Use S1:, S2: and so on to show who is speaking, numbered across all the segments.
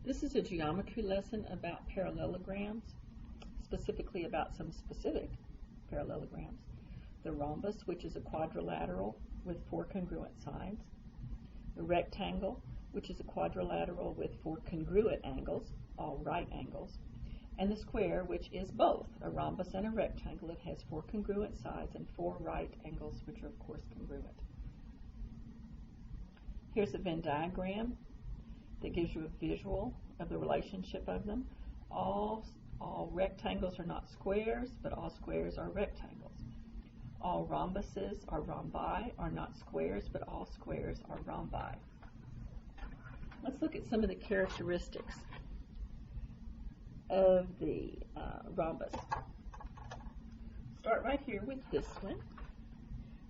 S1: This is a geometry lesson about parallelograms, specifically about some specific parallelograms. The rhombus, which is a quadrilateral with 4 congruent sides. The rectangle, which is a quadrilateral with 4 congruent angles, all right angles. And the square, which is both a rhombus and a rectangle. It has 4 congruent sides and 4 right angles, which are of course congruent. Here's a Venn diagram that gives you a visual of the relationship of them. All rectangles are not squares, but all squares are rectangles. All rhombuses or rhombi are not squares, but all squares are rhombi. Let's look at some of the characteristics of the rhombus. Start right here with this one.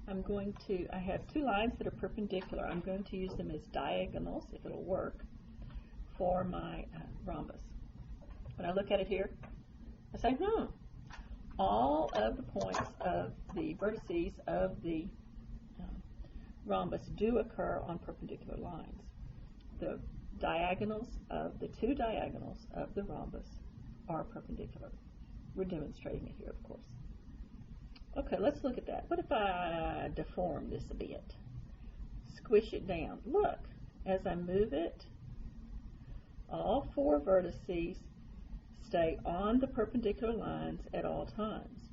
S1: I have 2 lines that are perpendicular. I'm going to use them as diagonals, if it'll work, for my rhombus. When I look at it here, I say, all of the points of the vertices of the rhombus do occur on perpendicular lines. The diagonals of the 2 diagonals of the rhombus are perpendicular. We're demonstrating it here, of course. Okay, let's look at that. What if I deform this a bit? Squish it down. Look, as I move it, all 4 vertices stay on the perpendicular lines at all times.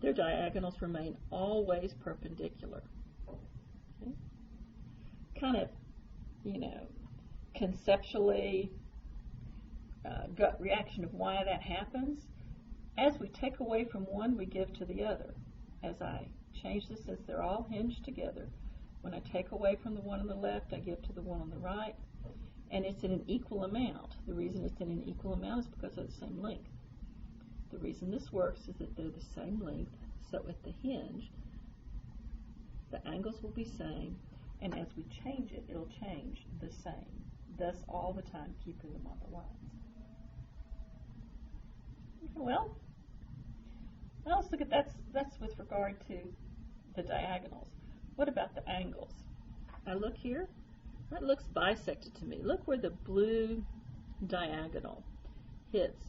S1: Their diagonals remain always perpendicular. Okay? Kind of, conceptually, gut reaction of why that happens. As we take away from one, we give to the other. As I change this, since they're all hinged together, when I take away from the one on the left, I give to the one on the right. And it's in an equal amount. The reason it's in an equal amount is because they're the same length. The reason this works is that they're the same length, so at the hinge, the angles will be same, and as we change it, it'll change the same, thus all the time keeping them on the lines. Well, now let's look at that's with regard to the diagonals. What about the angles? I look here. That looks bisected to me. Look where the blue diagonal hits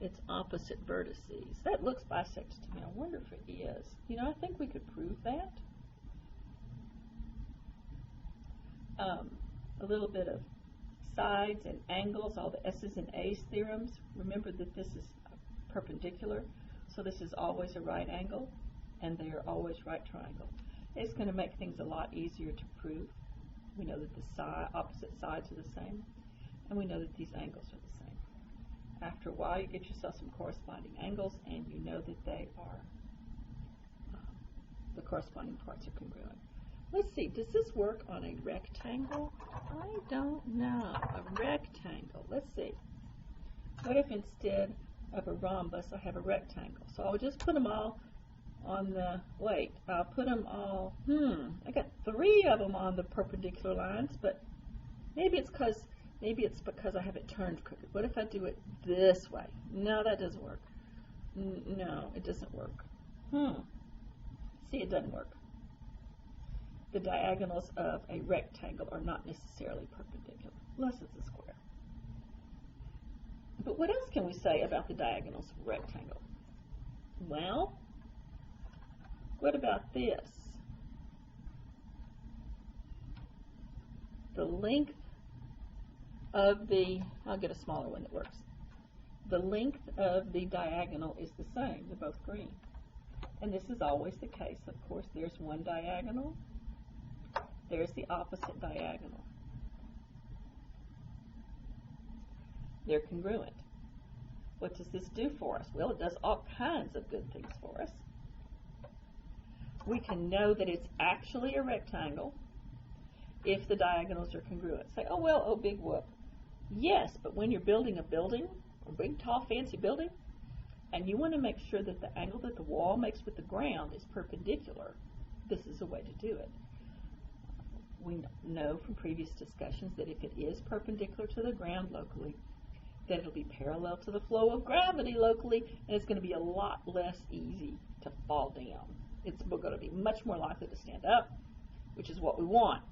S1: its opposite vertices. That looks bisected to me. I wonder if it is. I think we could prove that. A little bit of sides and angles, all the S's and A's theorems. Remember that this is perpendicular, so this is always a right angle, and they are always right triangle. It's going to make things a lot easier to prove. We know that the opposite sides are the same, and we know that these angles are the same. After a while, you get yourself some corresponding angles, and you know that they are, the corresponding parts are congruent. Let's see, does this work on a rectangle? I don't know. A rectangle. Let's see. What if instead of a rhombus, I have a rectangle? So I'll just put them all on the, I'll put them all, I got 3 of them on the perpendicular lines, but maybe it's because I have it turned crooked. What if I do it this way? No, that doesn't work. No, it doesn't work. See, it doesn't work. The diagonals of a rectangle are not necessarily perpendicular, unless it's a square. But what else can we say about the diagonals of a rectangle? Well, what about this? The length of the, I'll get a smaller one that works. The length of the diagonal is the same. They're both green. And this is always the case. Of course, there's one diagonal. There's the opposite diagonal. They're congruent. What does this do for us? Well, it does all kinds of good things for us. We can know that it's actually a rectangle if the diagonals are congruent. Say, oh, big whoop. Yes, but when you're building a building, a big, tall, fancy building, and you want to make sure that the angle that the wall makes with the ground is perpendicular, this is a way to do it. We know from previous discussions that if it is perpendicular to the ground locally, that it'll be parallel to the flow of gravity locally, and it's going to be a lot less easy to fall down. It's going to be much more likely to stand up, which is what we want.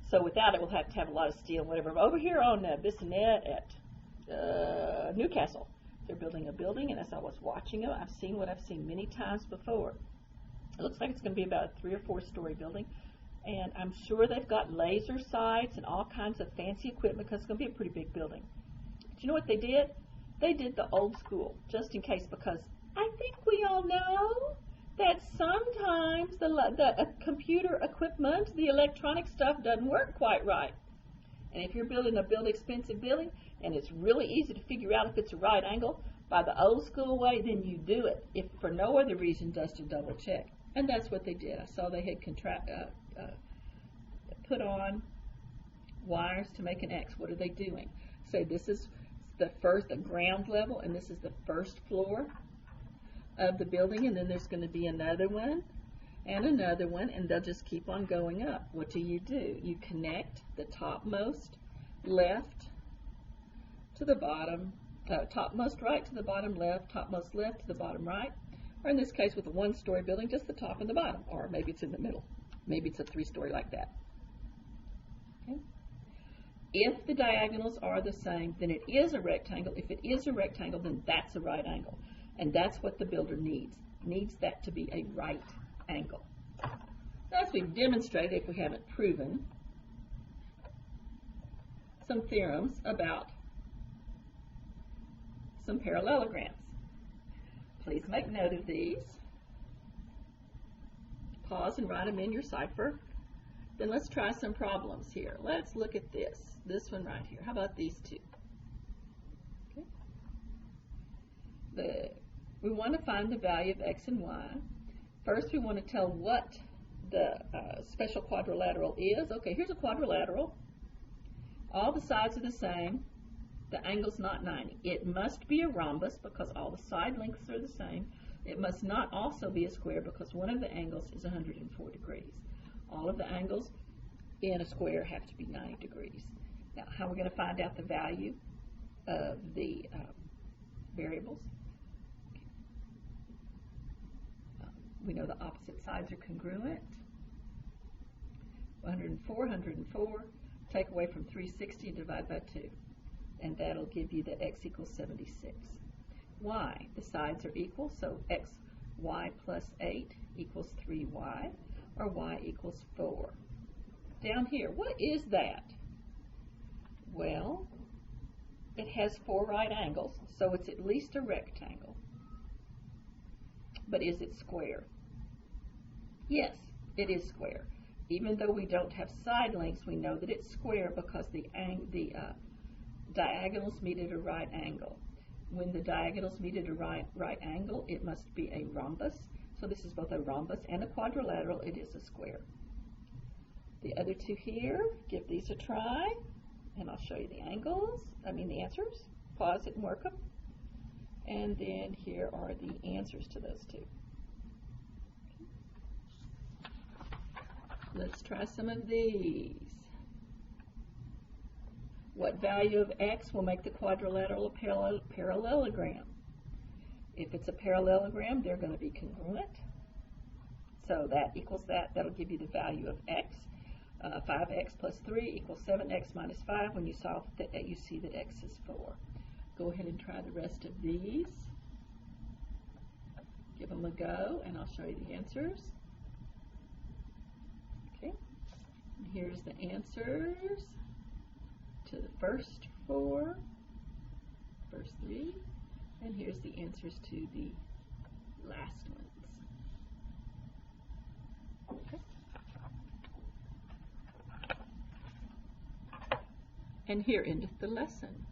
S1: So without it, we'll have to have a lot of steel and whatever. Over here on Bissonnet at Newcastle, they're building a building, and as I was watching it, I've seen what I've seen many times before. It looks like it's going to be about a 3 or 4 story building, and I'm sure they've got laser sights and all kinds of fancy equipment because it's going to be a pretty big building. But you know what they did? They did the old school, just in case, because I think we all know that sometimes the computer equipment, the electronic stuff, doesn't work quite right. And if you're building a expensive building, and it's really easy to figure out if it's a right angle by the old school way, then you do it, if for no other reason just to double check. And that's what they did. I saw they had put on wires to make an X. What are they doing? So this is the ground level, and this is the first floor of the building, and then there's going to be another one and another one, and they'll just keep on going up. What do? You connect the topmost left to the bottom, topmost right to the bottom left, topmost left to the bottom right, or in this case with a 1-story building, just the top and the bottom, or maybe it's in the middle. Maybe it's a 3-story like that. Okay. If the diagonals are the same, then it is a rectangle. If it is a rectangle, then that's a right angle. And that's what the builder needs that to be a right angle. As we've demonstrated, if we haven't proven, some theorems about some parallelograms. Please make note of these. Pause and write them in your cipher. Then let's try some problems here. Let's look at this one right here. How about these two? Okay. We want to find the value of x and y. First, we want to tell what the special quadrilateral is. Okay, here's a quadrilateral. All the sides are the same. The angle's not 90. It must be a rhombus because all the side lengths are the same. It must not also be a square because one of the angles is 104 degrees. All of the angles in a square have to be 90 degrees. Now, how are we going to find out the value of the variables? We know the opposite sides are congruent. 104, 104. Take away from 360 and divide by 2. And that'll give you the x equals 76. Y, the sides are equal, so y plus 8 equals 3y, or y equals 4. Down here, what is that? Well, it has 4 right angles, so it's at least a rectangle. But is it square? Yes, it is square. Even though we don't have side lengths, we know that it's square because the diagonals meet at a right angle. When the diagonals meet at a right angle, it must be a rhombus. So this is both a rhombus and a quadrilateral. It is a square. The other two here, give these a try, and I'll show you the answers. Pause it and work them. And then here are the answers to those two. Let's try some of these. What value of x will make the quadrilateral a parallelogram? If it's a parallelogram, they're going to be congruent. So that equals that. That'll give you the value of x. 5x plus 3 equals 7x minus 5. When you solve that, you see that x is 4. Go ahead and try the rest of these. Give them a go, and I'll show you the answers. Okay, and here's the answers to the first 4, first 3, and here's the answers to the last ones. Okay. And here endeth the lesson.